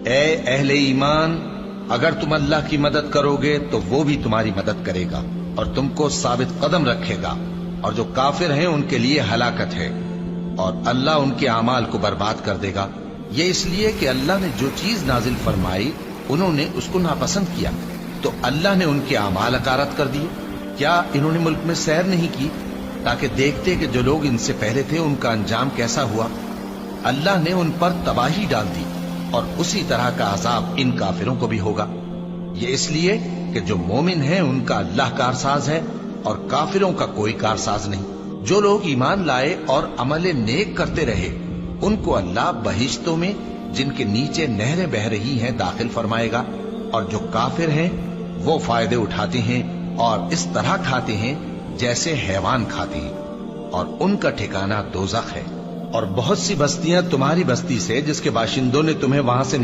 اے اہل ایمان، اگر تم اللہ کی مدد کرو گے تو وہ بھی تمہاری مدد کرے گا اور تم کو ثابت قدم رکھے گا، اور جو کافر ہیں ان کے لیے ہلاکت ہے، اور اللہ ان کے اعمال کو برباد کر دے گا۔ یہ اس لیے کہ اللہ نے جو چیز نازل فرمائی انہوں نے اس کو ناپسند کیا، تو اللہ نے ان کے اعمال اکارت کر دیے۔ کیا انہوں نے ملک میں سیر نہیں کی تاکہ دیکھتے کہ جو لوگ ان سے پہلے تھے ان کا انجام کیسا ہوا؟ اللہ نے ان پر تباہی ڈال دی، اور اسی طرح کا عذاب ان کافروں کو بھی ہوگا۔ یہ اس لیے کہ جو مومن ہیں ان کا اللہ کارساز ہے اور کافروں کا کوئی کارساز نہیں۔ جو لوگ ایمان لائے اور عمل نیک کرتے رہے ان کو اللہ بہشتوں میں جن کے نیچے نہریں بہہ رہی ہیں داخل فرمائے گا، اور جو کافر ہیں وہ فائدے اٹھاتے ہیں اور اس طرح کھاتے ہیں جیسے حیوان کھاتے ہیں، اور ان کا ٹھکانہ دوزخ ہے۔ اور بہت سی بستیاں تمہاری بستی سے جس کے باشندوں نے تمہیں وہاں سے